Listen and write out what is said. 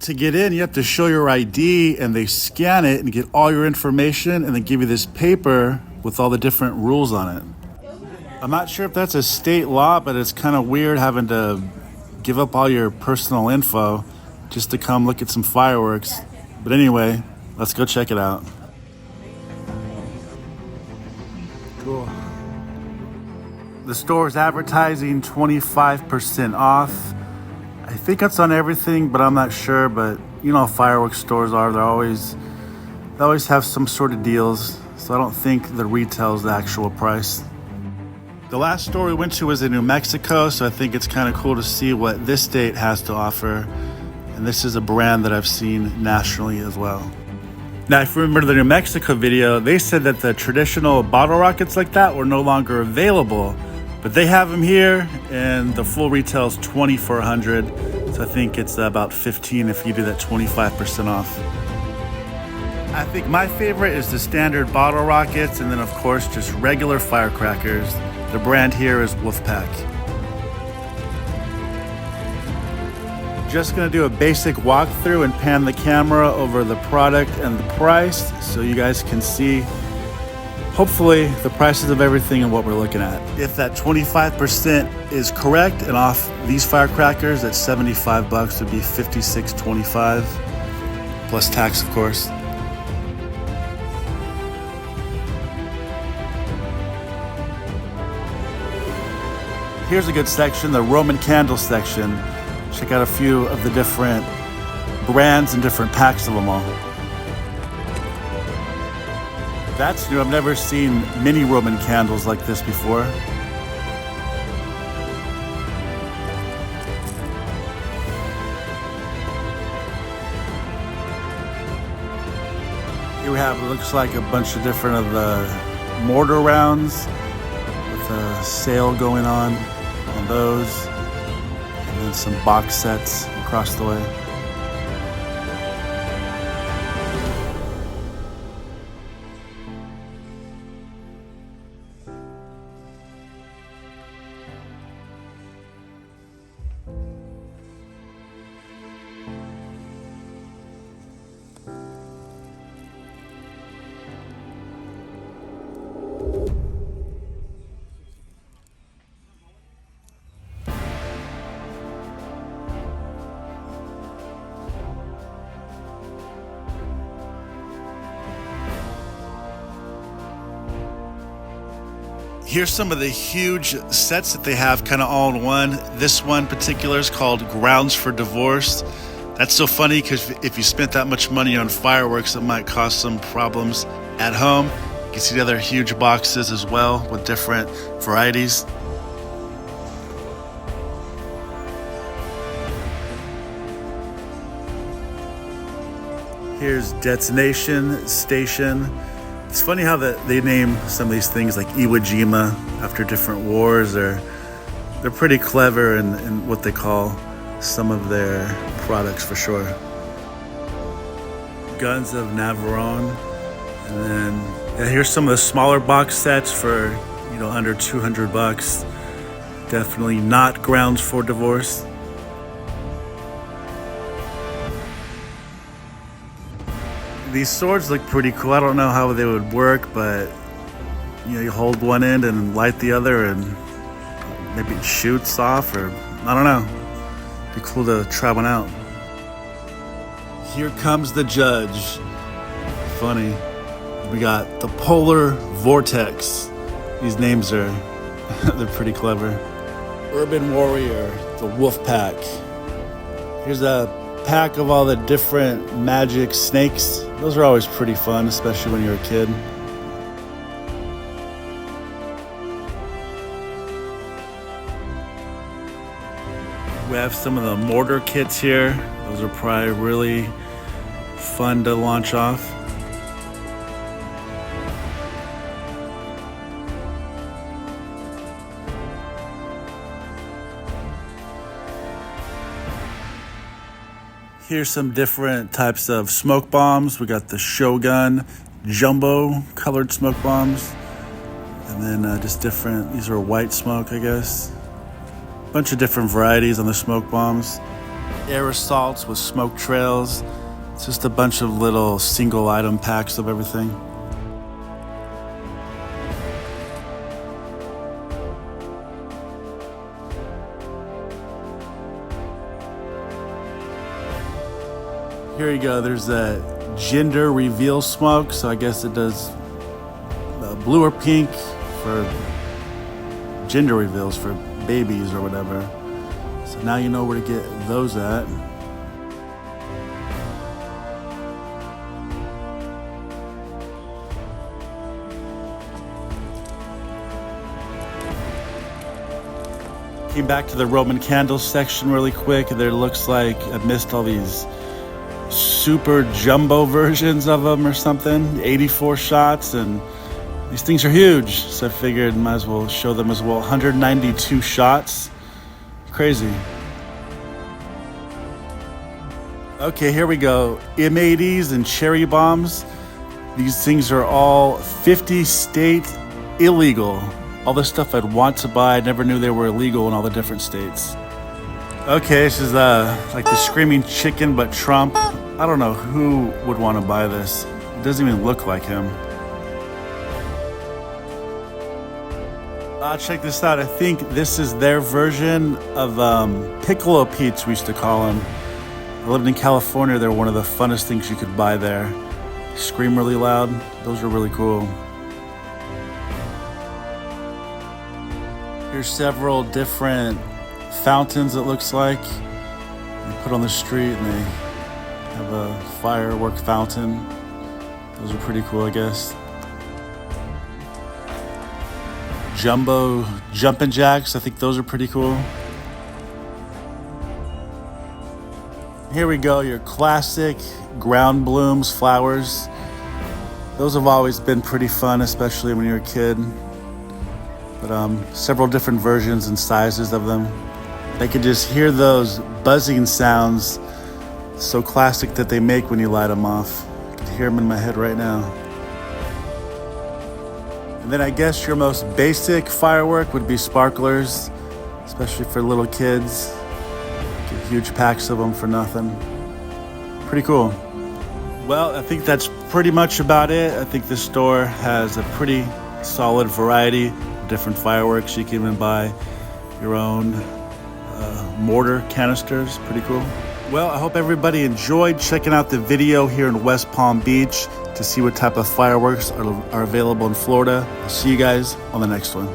to get in, you have to show your ID and they scan it and get all your information and then give you this paper with all the different rules on it. I'm not sure if that's a state law, but it's kind of weird having to give up all your personal info just to come look at some fireworks. But anyway, let's go check it out. Cool. The store is advertising 25% off. I think that's on everything, but I'm not sure. But you know how fireworks stores are. They always have some sort of deals. So I don't think the retail is the actual price. The last store we went to was in New Mexico, so I think it's kind of cool to see what this state has to offer. And this is a brand that I've seen nationally as well. Now, if you remember the New Mexico video, they said that the traditional bottle rockets like that were no longer available, but they have them here, and the full retail is $20 for 100. So I think it's about $15 if you do that 25% off. I think my favorite is the standard bottle rockets, and then of course just regular firecrackers. The brand here is Wolfpack. Just gonna do a basic walkthrough and pan the camera over the product and the price so you guys can see, hopefully, the prices of everything and what we're looking at. If that 25% is correct and off these firecrackers, at $75 would be $56.25 plus tax, of course. Here's a good section, the Roman candle section. Check out a few of the different brands and different packs of them all. That's new. I've never seen mini Roman candles like this before. Here we have, it looks like a bunch of different of the mortar rounds with a sale going on those. And then some box sets across the way. Here's some of the huge sets that they have kind of all in one. This one particular is called Grounds for Divorce. That's so funny because if you spent that much money on fireworks, it might cause some problems at home. You can see the other huge boxes as well with different varieties. Here's Detonation Station. It's funny how they name some of these things like Iwo Jima after different wars. They're pretty clever in what they call some of their products for sure. Guns of Navarone. And then here's some of the smaller box sets for, you know, under $200. Definitely not Grounds for Divorce. These swords look pretty cool. I don't know how they would work, but you know, you hold one end and light the other and maybe it shoots off, or I don't know. Be cool to try one out. Here comes the judge. Funny. We got the Polar Vortex. These names are, they're pretty clever. Urban Warrior, the Wolf Pack. Here's a pack of all the different magic snakes. Those are always pretty fun, especially when you're a kid. We have some of the mortar kits here. Those are probably really fun to launch off. Here's some different types of smoke bombs. We got the Shogun jumbo colored smoke bombs. And then just different, these are white smoke, I guess. Bunch of different varieties on the smoke bombs. aerosols with smoke trails. It's just a bunch of little single item packs of everything. Here you go, there's a gender reveal smoke, so I guess it does blue or pink for gender reveals for babies or whatever. So now you know where to get those at. Came back to the Roman candles section really quick. There looks like I missed all these super jumbo versions of them or something. 84 shots, and these things are huge. So I figured might as well show them as well. 192 shots. Crazy. Okay, here we go. M80s and cherry bombs. These things are all 50 state illegal. All the stuff I'd want to buy, I never knew they were illegal in all the different states. Okay, this is like the Screaming Chicken, but Trump. I don't know who would want to buy this. It doesn't even look like him. Check this out. I think this is their version of Piccolo Pete's, we used to call them. I lived in California. They're one of the funnest things you could buy there. They scream really loud. Those are really cool. Here's several different fountains, it looks like. They put on the street and they have a firework fountain. Those are pretty cool, I guess. Jumbo jumping jacks, I think those are pretty cool. Here we go, your classic ground blooms, flowers. Those have always been pretty fun, especially when you're a kid. But several different versions and sizes of them. I could just hear those buzzing sounds, so classic that they make when you light them off. I can hear them in my head right now. And then I guess your most basic firework would be sparklers, especially for little kids. Get huge packs of them for nothing. Pretty cool. Well, I think that's pretty much about it. I think this store has a pretty solid variety of different fireworks. You can even buy your own mortar canisters. Pretty cool. Well, I hope everybody enjoyed checking out the video here in West Plam Beach to see what type of fireworks are available in Florida. I'll see you guys on the next one.